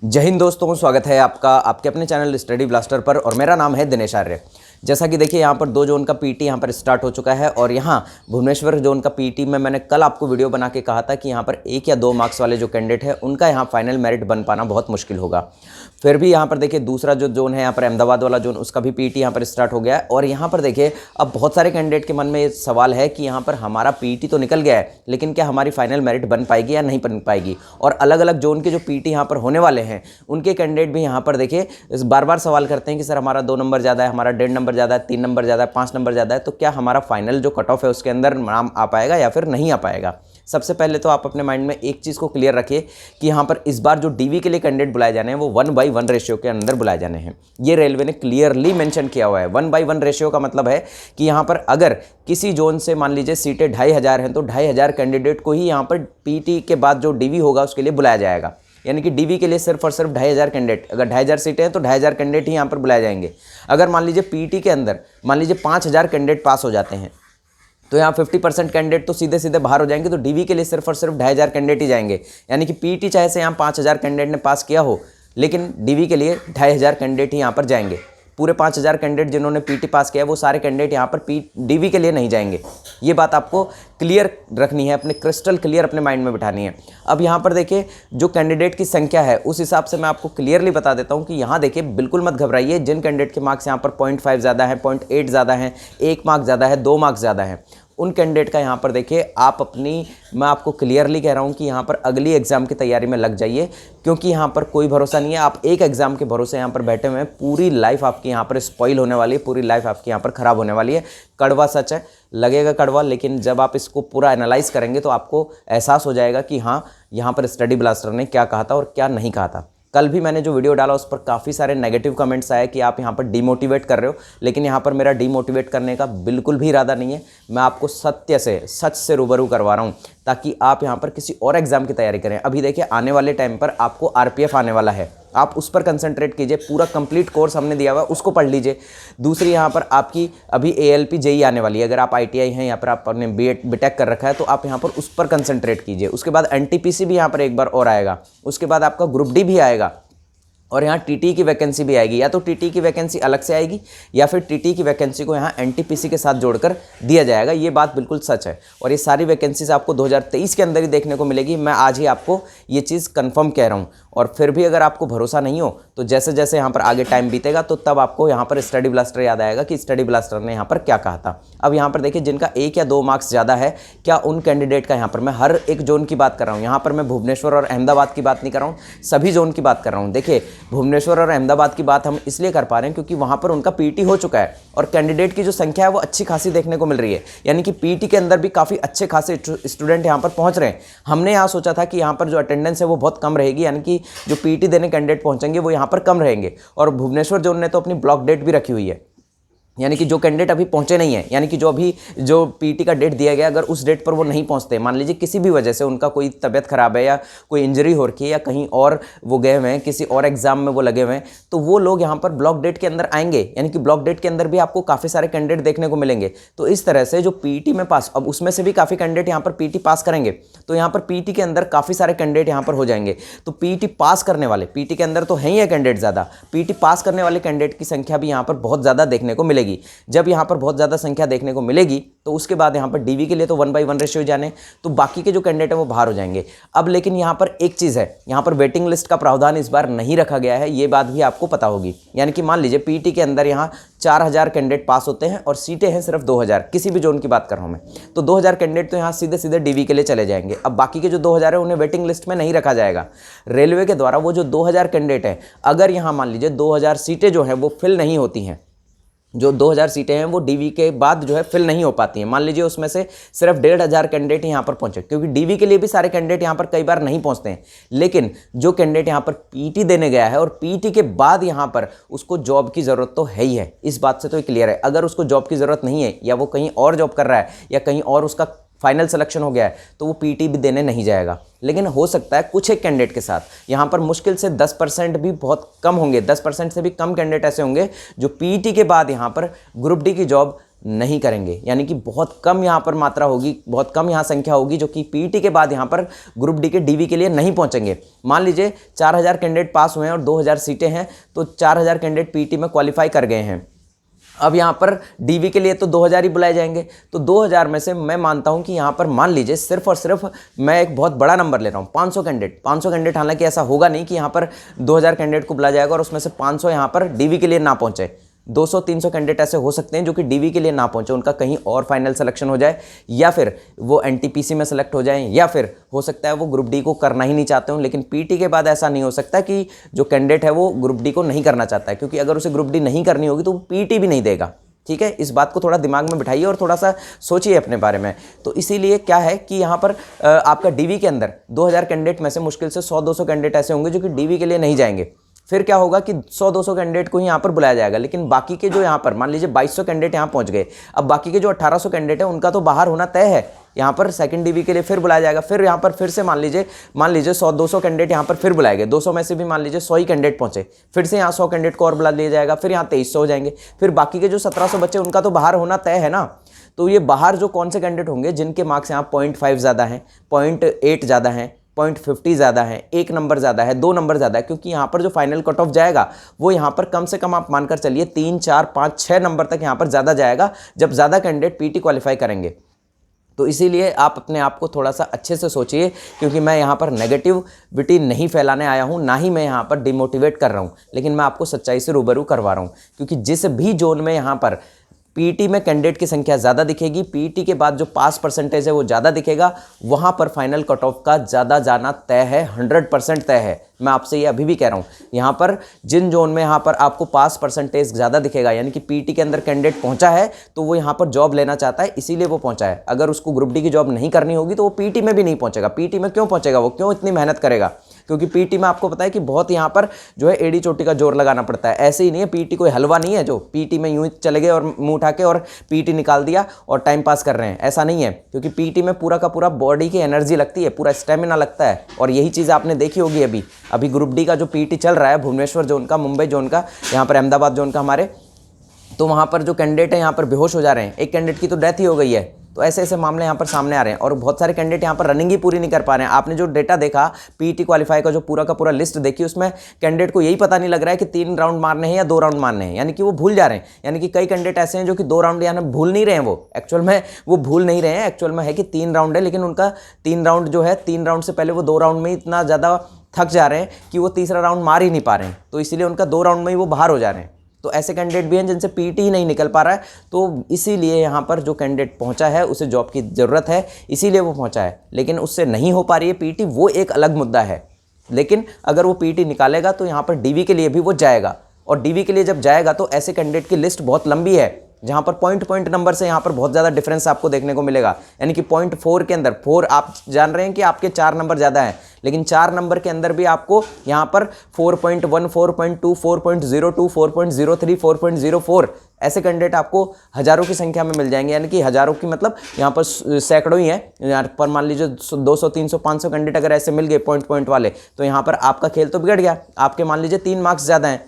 जय हिंद दोस्तों, स्वागत है आपका आपके अपने चैनल स्टडी ब्लास्टर पर और मेरा नाम है दिनेश आर्य। जैसा कि देखिए यहाँ पर 2 जोन का पीटी यहाँ पर स्टार्ट हो चुका है और यहाँ भुवनेश्वर जोन का पीटी में मैंने कल आपको वीडियो बना के कहा था कि यहाँ पर 1 या 2 मार्क्स वाले जो कैंडिडेट है उनका यहाँ फाइनल मेरिट बन पाना बहुत मुश्किल होगा। फिर भी यहाँ पर देखिए दूसरा जो जोन है यहाँ पर अहमदाबाद वाला जोन, उसका भी पीटी यहाँ पर स्टार्ट हो गया है। और यहाँ पर देखिए अब बहुत सारे कैंडिडेट के मन में ये सवाल है कि यहाँ पर हमारा पीटी तो निकल गया है, लेकिन क्या हमारी फाइनल मेरिट बन पाएगी या नहीं बन पाएगी। और अलग अलग जोन के जो पीटी यहाँ पर होने वाले हैं उनके कैंडिडेट भी यहाँ पर देखिए बार बार सवाल करते हैं कि सर हमारा 2 नंबर ज़्यादा है, हमारा 1.5 नंबर ज़्यादा है, 3 नंबर ज़्यादा है, 5 नंबर ज़्यादा है, तो क्या हमारा फाइनल जो कट ऑफ है उसके अंदर नाम आ पाएगा या फिर नहीं आ पाएगा। सबसे पहले तो आप अपने माइंड में एक चीज़ को क्लियर रखिए कि यहाँ पर इस बार जो डीवी के लिए कैंडिडेट बुलाए जाने हैं वो 1/1 रेशियो के अंदर बुलाए जाने हैं। ये रेलवे ने क्लियरली मेंशन किया हुआ है। 1/1 रेशियो का मतलब है कि यहाँ पर अगर किसी जोन से मान लीजिए सीटें 2500 हैं तो 2500 कैंडिडेट को ही यहाँ पर पीटी के बाद जो डीवी होगा उसके लिए बुलाया जाएगा। यानी कि डीवी के लिए सिर्फ और सिर्फ 2500 कैंडिडेट, अगर 2500 सीटें हैं तो 2500 कैंडिडेट ही यहाँ पर बुलाए जाएंगे। अगर मान लीजिए पीटी के अंदर मान लीजिए 5000 कैंडिडेट पास हो जाते हैं तो यहाँ 50% कैंडिडेट तो सीधे सीधे बाहर हो जाएंगे, तो डीवी के लिए सिर्फ और सिर्फ 2500 कैंडिडेट ही जाएंगे। यानी कि पीटी चाहे से यहाँ 5000 कैंडिडेट ने पास किया हो, लेकिन डीवी के लिए 2500 कैंडिडेट ही यहाँ पर जाएंगे। पूरे 5000 कैंडिडेट जिन्होंने पीटी पास किया है वो सारे कैंडिडेट यहाँ पर डीवी के लिए नहीं जाएंगे। ये बात आपको क्लियर रखनी है, अपने क्रिस्टल क्लियर अपने माइंड में बिठानी है। अब यहाँ पर देखिए जो कैंडिडेट की संख्या है उस हिसाब से मैं आपको क्लियरली बता देता हूँ कि यहाँ देखिए बिल्कुल मत घबराइए। जिन कैंडिडेट के मार्क्स यहाँ पर 0.5 ज़्यादा है, 0.8 ज़्यादा है, 1 मार्क ज़्यादा है, 2 मार्क्स ज़्यादा है, उन कैंडिडेट का यहाँ पर देखिए आप मैं आपको क्लियरली कह रहा हूँ कि यहाँ पर अगली एग्ज़ाम की तैयारी में लग जाइए, क्योंकि यहाँ पर कोई भरोसा नहीं है। आप एक एग्ज़ाम के भरोसे यहाँ पर बैठे हुए हैं, पूरी लाइफ आपकी यहाँ पर स्पॉइल होने वाली है, पूरी लाइफ आपकी यहाँ पर ख़राब होने वाली है। कड़वा सच है, लगेगा कड़वा, लेकिन जब आप इसको पूरा एनालाइज करेंगे तो आपको एहसास हो जाएगा कि हाँ यहाँ पर स्टडी ब्लास्टर ने क्या कहा था और क्या नहीं कहा था। कल भी मैंने जो वीडियो डाला उस पर काफ़ी सारे नेगेटिव कमेंट्स आए कि आप यहाँ पर डीमोटिवेट कर रहे हो, लेकिन यहाँ पर मेरा डीमोटिवेट करने का बिल्कुल भी इरादा नहीं है। मैं आपको सच से रूबरू करवा रहा हूँ ताकि आप यहाँ पर किसी और एग्ज़ाम की तैयारी करें। अभी देखिए आने वाले टाइम पर आपको आरपीएफ आने वाला है, आप उस पर कंसंट्रेट कीजिए। पूरा कंप्लीट कोर्स हमने दिया हुआ है, उसको पढ़ लीजिए। दूसरी यहाँ पर आपकी अभी एएलपी जेई आने वाली है। अगर आप आईटीआई हैं या फिर आपने बीटेक कर रखा है तो आप यहाँ पर उस पर कंसंट्रेट कीजिए। उसके बाद एनटीपीसी भी यहाँ पर एक बार और आएगा, उसके बाद आपका ग्रुप डी भी आएगा और यहाँ टीटी की वैकेंसी भी आएगी। या तो टीटी की वैकेंसी अलग से आएगी या फिर टीटी की वैकेंसी को यहाँ एनटीपीसी के साथ जोड़कर दिया जाएगा। ये बात बिल्कुल सच है और ये सारी वैकेंसीज आपको 2023 के अंदर ही देखने को मिलेगी। मैं आज ही आपको ये चीज़ कंफर्म कह रहा हूँ। और फिर भी अगर आपको भरोसा नहीं हो तो जैसे जैसे यहाँ पर आगे टाइम बीतेगा तो तब आपको यहाँ पर स्टडी ब्लास्टर याद आएगा कि स्टडी ब्लास्टर ने यहाँ पर क्या कहा था। अब यहाँ पर देखिए जिनका 1 या 2 मार्क्स ज़्यादा है, क्या उन कैंडिडेट का यहाँ पर मैं हर एक जोन की बात कर रहा हूँ। यहाँ पर मैं भुवनेश्वर और अहमदाबाद की बात नहीं कर रहा हूँ, सभी जोन की बात कर रहा हूँ। देखिए भुवनेश्वर और अहमदाबाद की बात हम इसलिए कर पा रहे हैं क्योंकि वहाँ पर उनका पीटी हो चुका है और कैंडिडेट की जो संख्या है वो अच्छी खासी देखने को मिल रही है। यानी कि पीटी के अंदर भी काफ़ी अच्छे खासे स्टूडेंट यहाँ पर पहुँच रहे हैं। हमने यहाँ सोचा था कि यहाँ पर जो अटेंडेंस है वो बहुत कम रहेगी, यानी कि जो पीटी देने कैंडिडेट पहुंचेंगे वो यहाँ पर कम रहेंगे। और भुवनेश्वर जोन ने तो अपनी ब्लॉक डेट भी रखी हुई है, यानी कि जो कैंडिडेट अभी पहुंचे नहीं है, यानी कि जो पीटी का डेट दिया गया, अगर उस डेट पर वो नहीं पहुंचते, मान लीजिए किसी भी वजह से उनका कोई तबीयत खराब है या कोई इंजरी हो रखी है या कहीं और वो गए हुए हैं, किसी और एग्जाम में वो लगे हुए हैं, तो वो लोग यहाँ पर ब्लॉक डेट के अंदर आएंगे। यानी कि ब्लॉक डेट के अंदर भी आपको काफ़ी सारे कैंडिडेट देखने को मिलेंगे। तो इस तरह से जो पीटी में पास, अब उसमें से भी काफ़ी कैंडिडेट यहाँ पर पीटी पास करेंगे, तो यहाँ पर पीटी के अंदर काफ़ी सारे कैंडिडेट यहाँ पर हो जाएंगे। तो पीटी पास करने वाले, पीटी के अंदर तो है ही है कैंडिडेट ज़्यादा, पीटी पास करने वाले कैंडिडेट की संख्या भी यहाँ पर बहुत ज़्यादा देखने को मिलेगी। जब यहाँ पर बहुत ज़्यादा संख्या देखने को मिलेगी तो उसके बाद यहाँ पर डीवी के लिए तो 1/1 रेशियो जाने, तो बाकी के जो कैंडिडेट है वो बाहर हो जाएंगे। अब लेकिन यहाँ पर एक चीज़ है, यहाँ पर वेटिंग लिस्ट का प्रावधान इस बार नहीं रखा गया है, ये बात भी आपको पता होगी। यानी कि मान लीजिए पीटी के अंदर यहाँ 4000 कैंडिडेट पास होते हैं और सीटें हैं सिर्फ 2000, किसी भी जोन की बात कर रहा हूँ मैं, तो 2000 कैंडिडेट तो यहाँ सीधे सीधे डीवी के लिए चले जाएंगे। अब बाकी के जो 2000 है उन्हें वेटिंग लिस्ट में नहीं रखा जाएगा। रेलवे के द्वारा वो जो 2000 कैंडिडेट हैं, अगर यहाँ मान लीजिए 2000 सीटें जो हैं वो फिल नहीं होती हैं, जो 2000 सीटें हैं वो डीवी के बाद जो है फिल नहीं हो पाती हैं, मान लीजिए उसमें से सिर्फ 1500 कैंडिडेट यहाँ पर पहुंचे, क्योंकि डीवी के लिए भी सारे कैंडिडेट यहाँ पर कई बार नहीं पहुंचते हैं। लेकिन जो कैंडिडेट यहाँ पर पीटी देने गया है और पीटी के बाद यहाँ पर उसको जॉब की ज़रूरत तो है ही है, इस बात से तो क्लियर है। अगर उसको जॉब की ज़रूरत नहीं है या वो कहीं और जॉब कर रहा है या कहीं और उसका फाइनल सिलेक्शन हो गया है तो वो पीटी भी देने नहीं जाएगा। लेकिन हो सकता है कुछ एक कैंडिडेट के साथ यहाँ पर मुश्किल से 10% भी बहुत कम होंगे, 10% से भी कम कैंडिडेट ऐसे होंगे जो पीटी के बाद यहाँ पर ग्रुप डी की जॉब नहीं करेंगे, यानी कि बहुत कम यहाँ पर मात्रा होगी, बहुत कम यहाँ संख्या होगी जो कि पीईटी के बाद यहाँ पर ग्रुप डी के डीवी के लिए नहीं पहुँचेंगे। मान लीजिए 4000 कैंडिडेट पास हुए हैं और 2000 सीटें हैं, तो 4000 कैंडिडेट पीईटी में क्वालिफाई कर गए हैं। अब यहाँ पर डीवी के लिए तो 2000 ही बुलाए जाएंगे, तो 2000 में से मैं मानता हूँ कि यहाँ पर मान लीजिए सिर्फ और सिर्फ मैं एक बहुत बड़ा नंबर ले रहा हूँ, 500 कैंडिडेट। हालांकि ऐसा होगा नहीं कि यहाँ पर 2000 कैंडिडेट को बुलाया जाएगा और उसमें से 500 यहाँ पर डीवी के लिए ना पहुँचे। 200-300 कैंडिडेट ऐसे हो सकते हैं जो कि डीवी के लिए ना पहुंचे, उनका कहीं और फाइनल सिलेक्शन हो जाए, या फिर वो एनटीपीसी में सेलेक्ट हो जाएं, या फिर हो सकता है वो ग्रुप डी को करना ही नहीं चाहते हो। लेकिन पीटी के बाद ऐसा नहीं हो सकता कि जो कैंडिडेट है वो ग्रुप डी को नहीं करना चाहता है, क्योंकि अगर उसे ग्रुप डी नहीं करनी होगी तो वो पीटी भी नहीं देगा। ठीक है, इस बात को थोड़ा दिमाग में बिठाइए और थोड़ा सा सोचिए अपने बारे में। तो इसीलिए क्या है कि यहाँ पर आपका डीवी के अंदर 2000 कैंडिडेट में से मुश्किल से 100-200 कैंडिडेट ऐसे होंगे जो कि डीवी के लिए नहीं जाएंगे। फिर क्या होगा कि 100-200 कैंडिडेट को ही यहाँ पर बुलाया जाएगा, लेकिन बाकी के जो यहाँ पर मान लीजिए 2200 कैंडिडेट यहाँ पहुँच गए, अब बाकी के जो 1800 कैंडिडेट है उनका तो बाहर होना तय है। यहाँ पर सेकंड डीवी के लिए फिर बुलाया जाएगा, फिर यहाँ पर फिर से मान लीजिए 100-200 कैंडिडेट यहाँ पर फिर बुलाए गए, 200 में से भी मान लीजिए 100 ही कैंडिडेट पहुँचे, फिर से यहाँ 100 कैंडिडेट को और बुला लिया जाएगा, फिर यहाँ 2300 हो जाएंगे, फिर बाकी के जो 1700 बच्चे उनका तो बाहर होना तय है ना। तो ये बाहर जो कौन से कैंडिडेट होंगे जिनके मार्क्स यहाँ 0.5 ज़्यादा हैं, 0.8 ज़्यादा हैं, 0.50 ज़्यादा है, 1 नंबर ज़्यादा है, 2 नंबर ज़्यादा है, क्योंकि यहाँ पर जो फाइनल कट ऑफ जाएगा वो यहाँ पर कम से कम आप मानकर चलिए 3, 4, 5, 6 नंबर तक यहाँ पर ज़्यादा जाएगा जब ज़्यादा कैंडिडेट पीटी क्वालिफाई करेंगे। तो इसीलिए आप अपने आप को थोड़ा सा अच्छे से सोचिए, क्योंकि मैं यहाँ पर नेगेटिविटी नहीं फैलाने आया हूँ, ना ही मैं यहाँ पर डिमोटिवेट कर रहा हूँ, लेकिन मैं आपको सच्चाई से रूबरू करवा रहा हूँ। क्योंकि जिस भी जोन में यहाँ पर पीईटी में कैंडिडेट की संख्या ज़्यादा दिखेगी, पीईटी के बाद जो पास परसेंटेज है वो ज़्यादा दिखेगा, वहाँ पर फाइनल कट ऑफ का ज़्यादा जाना तय है, 100% तय है। मैं आपसे ये अभी भी कह रहा हूँ, यहाँ पर जिन जोन में यहाँ पर आपको पास परसेंटेज ज़्यादा दिखेगा, यानी कि पीईटी के अंदर कैंडिडेट पहुँचा है तो वो यहाँ पर जॉब लेना चाहता है, इसीलिए वो पहुँचा है। अगर उसको ग्रुप डी की जॉब नहीं करनी होगी तो वो पीईटी में भी नहीं पहुँचेगा। पीईटी में क्यों पहुँचेगा, वो क्यों इतनी मेहनत करेगा? क्योंकि पीटी में आपको पता है कि बहुत यहाँ पर जो है एड़ी चोटी का जोर लगाना पड़ता है। ऐसे ही नहीं है, पीटी कोई हलवा नहीं है जो पीटी में यूं ही चले गए और मुंह उठा के और पीटी निकाल दिया और टाइम पास कर रहे हैं, ऐसा नहीं है। क्योंकि पीटी में पूरा का पूरा बॉडी की एनर्जी लगती है, पूरा स्टेमिना लगता है, और यही चीज़ आपने देखी होगी। अभी ग्रुप डी का जो पीटी चल रहा है, भुवनेश्वर जोन का, मुंबई जोन का, यहाँ पर अहमदाबाद जोन का हमारे, तो वहाँ पर जो कैंडिडेट है यहाँ पर बेहोश हो जा रहे हैं। एक कैंडिडेट की तो डेथ ही हो गई है। तो ऐसे ऐसे मामले यहाँ पर सामने आ रहे हैं और बहुत सारे कैंडिडेट यहाँ पर रनिंग ही पूरी नहीं कर पा रहे हैं। आपने जो डेटा देखा पीटी क्वालिफाई का, जो पूरा का पूरा लिस्ट देखी, उसमें कैंडिडेट को यही पता नहीं लग रहा है कि 3 राउंड मारने हैं या 2 राउंड मारने हैं, यानी कि वो भूल जा रहे हैं। यानी कि कई कैंडिडेट ऐसे हैं जो कि 2 राउंड यानी भूल नहीं रहे हैं, वो एक्चुअल में वो भूल नहीं रहे हैं, एक्चुअल में है कि 3 राउंड है, लेकिन उनका 3 राउंड जो है, 3 राउंड से पहले वो 2 राउंड में इतना ज़्यादा थक जा रहे हैं कि वो तीसरा राउंड मार ही नहीं पा रहे हैं, तो इसीलिए उनका 2 राउंड में ही वो बाहर हो जा रहे हैं। तो ऐसे कैंडिडेट भी हैं जिनसे पीटी ही नहीं निकल पा रहा है। तो इसीलिए यहाँ पर जो कैंडिडेट पहुँचा है उसे जॉब की ज़रूरत है, इसीलिए वो पहुँचा है, लेकिन उससे नहीं हो पा रही है पीटी, वो एक अलग मुद्दा है। लेकिन अगर वो पीटी निकालेगा तो यहाँ पर डीवी के लिए भी वो जाएगा, और डीवी के लिए जब जाएगा तो ऐसे कैंडिडेट की लिस्ट बहुत लंबी है, जहाँ पर पॉइंट नंबर से यहाँ पर बहुत ज़्यादा डिफरेंस आपको देखने को मिलेगा। यानी कि 0.4 के अंदर 4 आप जान रहे हैं कि आपके 4 नंबर ज़्यादा हैं, लेकिन 4 नंबर के अंदर भी आपको यहाँ पर 4.1, 4.2, 4.02, 4.03, 4.04 ऐसे कैंडिडेट आपको हज़ारों की संख्या में मिल जाएंगे। यानी कि हज़ारों की मतलब यहाँ पर सैकड़ों ही हैं। यहाँ पर मान लीजिए 200, 300, 500 कैंडिडेट अगर ऐसे मिल गए पॉइंट वाले, तो यहाँ पर आपका खेल तो बिगड़ गया। आपके मान लीजिए 3 मार्क्स ज़्यादा हैं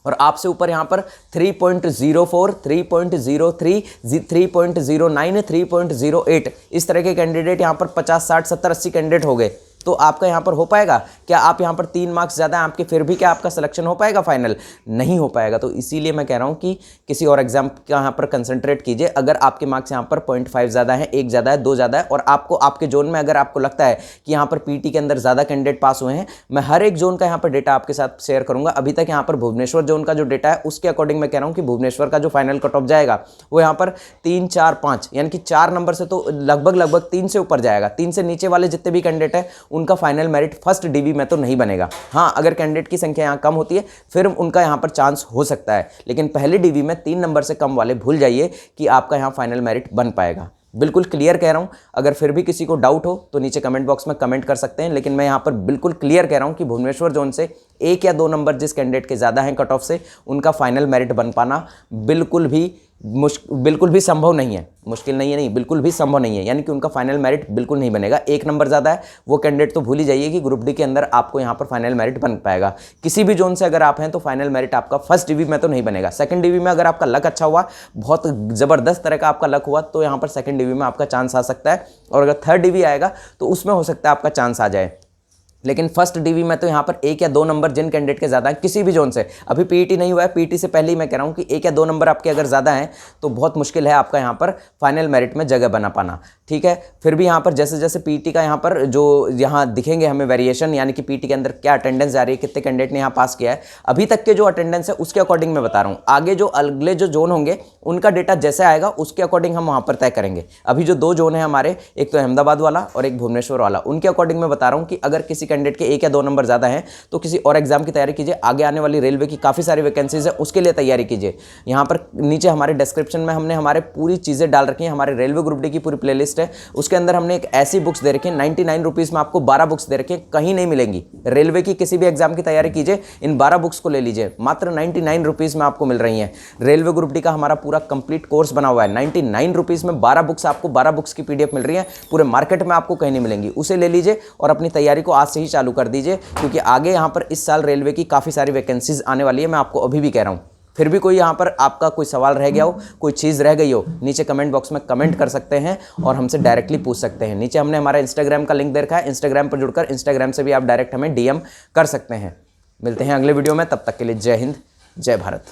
और आपसे ऊपर यहाँ पर 3.04, 3.03, 3.09, 3.08 इस तरह के कैंडिडेट यहाँ पर 50, 60, 70, 80 कैंडिडेट हो गए। तो आपका यहाँ पर हो पाएगा क्या? आप यहाँ पर 3 मार्क्स ज़्यादा हैं आपके, फिर भी क्या आपका सिलेक्शन हो पाएगा फाइनल? नहीं हो पाएगा। तो इसीलिए मैं कह रहा हूँ कि किसी और एग्जाम का यहाँ पर कंसंट्रेट कीजिए। अगर आपके मार्क्स यहाँ पर 0.5 ज़्यादा है, 1 ज़्यादा है, 2 ज़्यादा है, और आपको आपके जोन में अगर आपको लगता है कि यहाँ पर पीटी के अंदर ज़्यादा कैंडिडेट पास हुए हैं, मैं हर एक जोन का यहाँ पर डेटा आपके साथ शेयर करूँगा। अभी तक यहाँ पर भुवनेश्वर जोन का जो डेटा है उसके अकॉर्डिंग मैं कह रहा हूँ कि भुवनेश्वर का जो फाइनल कट ऑफ जाएगा वो यहाँ पर 3, 4, 5 यानी कि 4 नंबर से तो लगभग 3 से ऊपर जाएगा। 3 से नीचे वाले जितने भी कैंडिडेट हैं उनका फाइनल मेरिट फर्स्ट डीवी में तो नहीं बनेगा। हाँ, अगर कैंडिडेट की संख्या यहाँ कम होती है फिर उनका यहाँ पर चांस हो सकता है, लेकिन पहले डीवी में 3 नंबर से कम वाले भूल जाइए कि आपका यहाँ फाइनल मेरिट बन पाएगा। बिल्कुल क्लियर कह रहा हूँ। अगर फिर भी किसी को डाउट हो तो नीचे कमेंट बॉक्स में कमेंट कर सकते हैं, लेकिन मैं यहाँ पर बिल्कुल क्लियर कह रहा हूँ कि भुवनेश्वर जोन से 1 या 2 नंबर जिस कैंडिडेट के ज़्यादा हैं कट ऑफ से, उनका फाइनल मेरिट बन पाना बिल्कुल भी बिल्कुल भी संभव नहीं है, मुश्किल नहीं है, नहीं बिल्कुल भी संभव नहीं है, यानी कि उनका फाइनल मेरिट बिल्कुल नहीं बनेगा। एक नंबर ज़्यादा है वो कैंडिडेट तो भूल ही जाइए कि ग्रुप डी के अंदर आपको यहाँ पर फाइनल मेरिट बन पाएगा। किसी भी जोन से अगर आप हैं तो फाइनल मेरिट आपका फर्स्ट डीवी में तो नहीं बनेगा। सेकंड डीवी में अगर आपका लक अच्छा हुआ, बहुत ज़बरदस्त तरह का आपका लक हुआ, तो यहाँ पर सेकंड डीवी में आपका चांस आ सकता है, और अगर थर्ड डीवी आएगा तो उसमें हो सकता है आपका चांस आ जाए। लेकिन फर्स्ट डीवी में तो यहाँ पर 1 या 2 नंबर जिन कैंडिडेट के ज़्यादा हैं किसी भी जोन से, अभी पीईटी नहीं हुआ है, पीईटी से पहले ही मैं कह रहा हूँ कि 1 या 2 नंबर आपके अगर ज़्यादा हैं तो बहुत मुश्किल है आपका यहाँ पर फाइनल मेरिट में जगह बना पाना। ठीक है, फिर भी यहाँ पर जैसे जैसे पीईटी का यहाँ पर जो यहाँ दिखेंगे हमें वेरिएशन, यानी कि पीईटी के अंदर क्या अटेंडेंस जा रही है, कितने कैंडिडेट ने यहाँ पास किया है, अभी तक के जो अटेंडेंस है उसके अकॉर्डिंग मैं बता रहा हूँ। आगे जो अगले जो जोन होंगे उनका डेटा जैसे आएगा उसके अकॉर्डिंग हम वहाँ पर तय करेंगे। अभी जो 2 जोन है हमारे, एक तो अहमदाबाद वाला और एक भुवनेश्वर वाला, उनके अकॉर्डिंग मैं बता रहा हूँ कि अगर किसी कैंडिडेट के 1 या 2 नंबर ज़्यादा हैं तो किसी और एग्जाम की तैयारी कीजिए। आगे आने वाली रेलवे की काफ़ी सारी वैकेंसीज है, उसके लिए तैयारी कीजिए। यहाँ पर नीचे हमारे डिस्क्रिप्शन में हमने हमारे पूरी चीज़ें डाल रखी हैं, हमारे रेलवे ग्रुप डी की पूरी प्लेलिस्ट है, उसके अंदर हमने एक ऐसी बुक्स दे रखी है 99 रुपीज़ में, आपको 12 बुक्स दे रखी है, कहीं नहीं मिलेंगी। रेलवे की किसी भी एग्जाम की तैयारी कीजिए, इन 12 बुक्स को ले लीजिए, मात्र 99 रुपीज़ में आपको मिल रही हैं। रेलवे ग्रुप डी का हमारा पूरा कंप्लीट कोर्स बना हुआ है, 99 रुपीज़ में 12 बुक्स, आपको 12 बुक्स की PDF मिल रही है, पूरे मार्केट में आपको कहीं नहीं मिलेंगी। उसे ले लीजिए और अपनी तैयारी को आज से ही चालू कर दीजिए, क्योंकि आगे यहाँ पर इस साल रेलवे की काफ़ी सारी वैकेंसीज आने वाली है, मैं आपको अभी भी कह रहा हूँ। फिर भी कोई यहाँ पर आपका कोई सवाल रह गया हो, कोई चीज़ रह गई हो, नीचे कमेंट बॉक्स में कमेंट कर सकते हैं और हमसे डायरेक्टली पूछ सकते हैं। नीचे हमने हमारा इंस्टाग्राम का लिंक दे रखा है, इंस्टाग्राम पर जुड़कर इंस्टाग्राम से भी आप डायरेक्ट हमें DM कर सकते हैं। मिलते हैं अगले वीडियो में, तब तक के लिए जय हिंद, जय भारत।